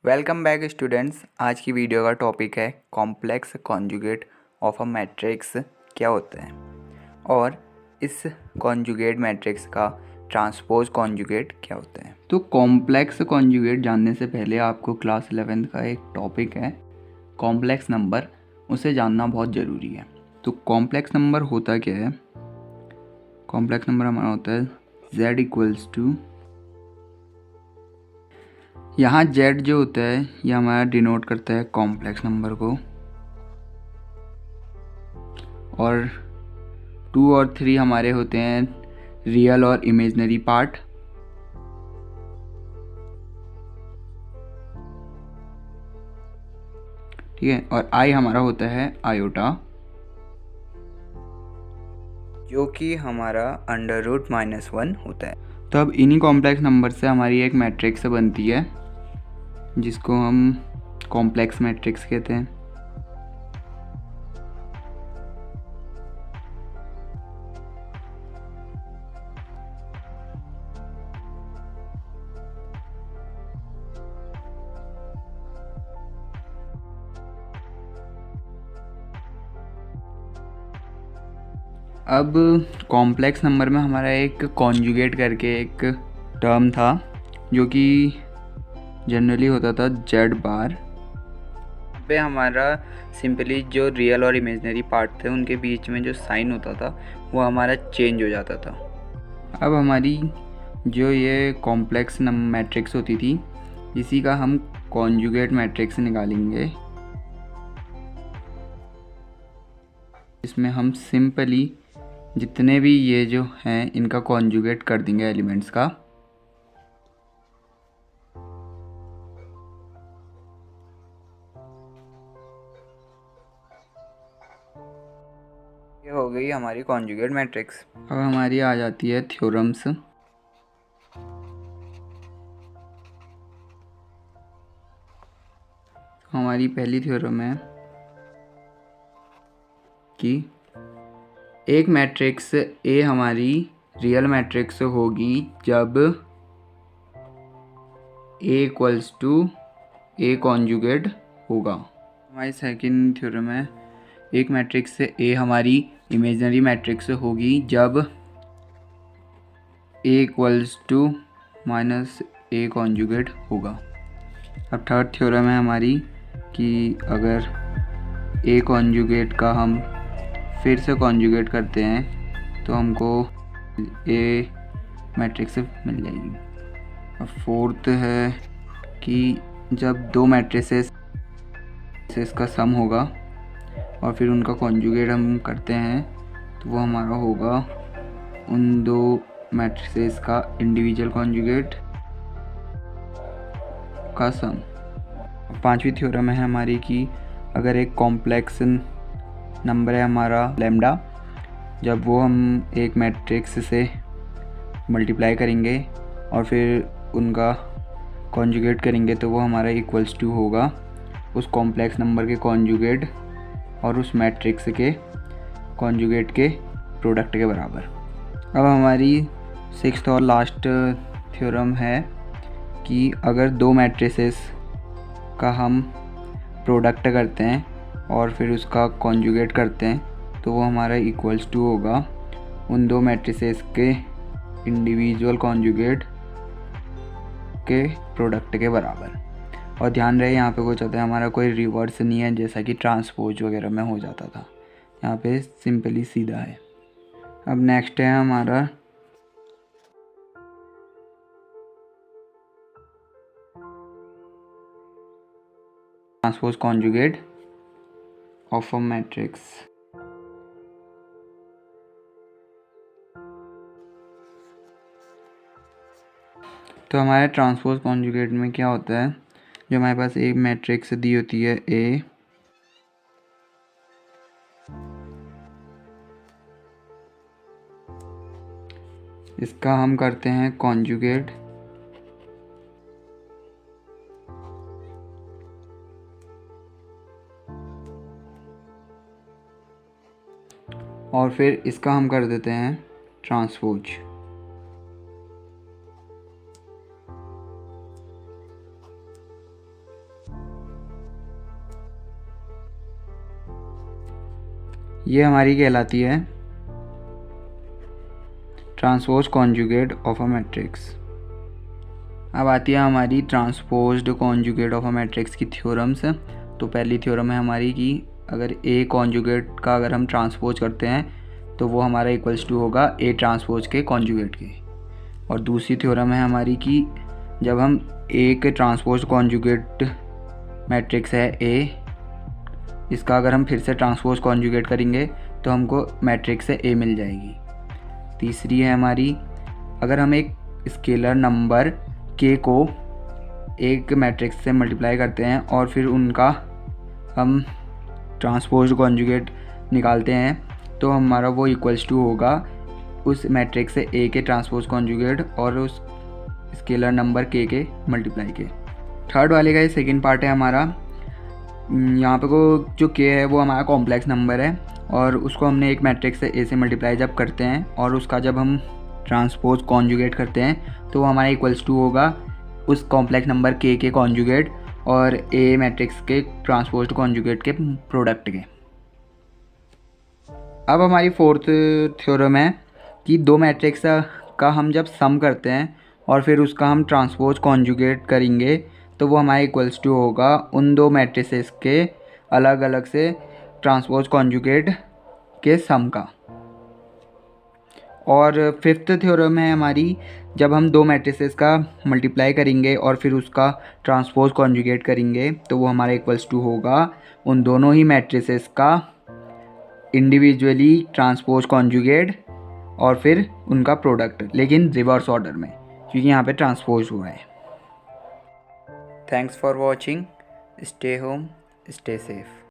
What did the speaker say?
Welcome back students. आज की video का टॉपिक है complex conjugate of a matrix क्या होता है और इस कॉन्जुगेट मैट्रिक्स का ट्रांसपोज कॉन्जुगेट क्या होता है। तो कॉम्प्लेक्स कॉन्जुगेट जानने से पहले आपको क्लास 11th का एक टॉपिक है कॉम्प्लेक्स नंबर, उसे जानना बहुत ज़रूरी है। तो कॉम्प्लेक्स नंबर होता क्या है? कॉम्प्लेक्स नंबर हमारा होता है z इक्वल्स टू, यहाँ z जो होता है ये हमारा डिनोट करता है कॉम्प्लेक्स नंबर को, और 2 और 3 हमारे होते हैं रियल और इमेजनरी पार्ट। ठीक है, और i हमारा होता है आयोटा, जो कि हमारा √-1 होता है। तो अब इन्हीं कॉम्प्लेक्स नंबर से हमारी एक मैट्रिक्स बनती है जिसको हम कॉम्प्लेक्स मैट्रिक्स कहते हैं। अब कॉम्प्लेक्स नंबर में हमारा एक कॉन्जुगेट करके एक टर्म था जो कि जनरली होता था जेड बार पे। हमारा सिंपली जो रियल और इमेजनरी पार्ट थे उनके बीच में जो साइन होता था वो हमारा चेंज हो जाता था। अब हमारी जो ये कॉम्प्लेक्स मैट्रिक्स होती थी इसी का हम कॉन्जुगेट मैट्रिक्स निकालेंगे, इसमें हम सिंपली जितने भी ये जो हैं इनका कॉन्जुगेट कर देंगे एलिमेंट्स का। ये हो गई हमारी कॉन्जुगेट मैट्रिक्स। अब हमारी आ जाती है थ्योरम्स। हमारी पहली थ्योरम है कि एक मैट्रिक्स ए हमारी रियल मैट्रिक्स होगी जब A equals to A conjugate होगा। हमारी सेकंड थ्योरम है एक मैट्रिक्स ए हमारी इमेजनरी मैट्रिक्स होगी जब A equals to minus A conjugate होगा। अब थर्ड थ्योरम है हमारी कि अगर ए कॉन्जुगेट का हम फिर से कॉन्जुगेट करते हैं तो हमको ए मैट्रिक्स मिल जाएगी। अब फोर्थ है कि जब दो मैट्रिसेस का सम होगा और फिर उनका कॉन्जुगेट हम करते हैं तो वो हमारा होगा उन दो मैट्रिसेस का इंडिविजुअल कॉन्जुगेट का सम। पांचवी थ्योरम है हमारी कि अगर एक कॉम्प्लेक्स नंबर है हमारा लैम्डा, जब वो हम एक मैट्रिक्स से मल्टीप्लाई करेंगे और फिर उनका कॉन्जुगेट करेंगे तो वो हमारा इक्वल्स टू होगा उस कॉम्प्लेक्स नंबर के कॉन्जुगेट और उस मैट्रिक्स के कॉन्जुगेट के प्रोडक्ट के बराबर। अब हमारी सिक्स्थ और लास्ट थ्योरम है कि अगर दो मैट्रिसेस का हम प्रोडक्ट करते हैं और फिर उसका कॉन्जुगेट करते हैं तो वो हमारा इक्वल्स टू होगा उन दो मैट्रिसेस के इंडिविजुअल कॉन्जुगेट के प्रोडक्ट के बराबर। और ध्यान रहे यहाँ पे कुछ होता है हमारा कोई रिवर्स नहीं है जैसा कि ट्रांसपोज वगैरह में हो जाता था, यहाँ पे सिंपली सीधा है। अब नेक्स्ट है हमारा transpose conjugate of a matrix. तो हमारे ट्रांसपोज कॉन्जुगेट में क्या होता है, जो हमारे पास एक मैट्रिक्स दी होती है ए, इसका हम करते हैं कॉन्जुगेट और फिर इसका हम कर देते हैं ट्रांसपोज। ये हमारी कहलाती है transpose conjugate of a matrix. अब आती है हमारी transposed conjugate of a matrix की थ्योरम्स। तो पहली थ्योरम है हमारी कि अगर ए कॉन्जुगेट का अगर हम ट्रांसपोज करते हैं तो वो हमारा इक्वल्स टू होगा ए ट्रांसपोज के कॉन्जुगेट के। और दूसरी थ्योरम है हमारी कि जब हम ए के ट्रांसपोज कॉन्जुगेट मैट्रिक्स है ए, इसका अगर हम फिर से ट्रांसपोज कॉन्जुगेट करेंगे तो हमको मैट्रिक्स से ए मिल जाएगी। तीसरी है हमारी, अगर हम एक स्केलर नंबर के को एक मैट्रिक्स से मल्टीप्लाई करते हैं और फिर उनका हम ट्रांसपोज कॉन्जुगेट निकालते हैं तो हमारा वो इक्वल्स टू होगा उस मैट्रिक्स से ए के ट्रांसपोज कॉन्जुगेट और उस स्केलर नंबर के मल्टीप्लाई के। थर्ड वाले का ये सेकेंड पार्ट है हमारा। यहाँ पे को जो के है वो हमारा कॉम्प्लेक्स नंबर है और उसको हमने एक मैट्रिक्स से ए से मल्टीप्लाई जब करते हैं और उसका जब हम ट्रांसपोज कॉन्जुगेट करते हैं तो वो हमारा इक्वल्स टू होगा उस कॉम्प्लेक्स नंबर के कॉन्जुगेट और ए मैट्रिक्स के ट्रांसपोज कॉन्जुगेट के प्रोडक्ट के। अब हमारी फोर्थ थ्योरम है कि दो मैट्रिक्स का हम जब सम करते हैं और फिर उसका हम ट्रांसपोज कॉन्जुगेट करेंगे तो वो हमारा इक्वल्स टू होगा उन दो मैट्रिसेस के अलग अलग से ट्रांसपोज कॉन्जुगेट के सम का। और फिफ्थ थ्योरम है हमारी, जब हम दो मैट्रिसेस का मल्टीप्लाई करेंगे और फिर उसका ट्रांसपोज कॉन्जुगेट करेंगे तो वो हमारा इक्वल्स टू होगा उन दोनों ही मैट्रिसेस का इंडिविजुअली ट्रांसपोज कॉन्जुगेट और फिर उनका प्रोडक्ट, लेकिन रिवर्स ऑर्डर में क्योंकि यहाँ पे ट्रांसपोज हुआ है। Thanks for watching. Stay home, stay safe.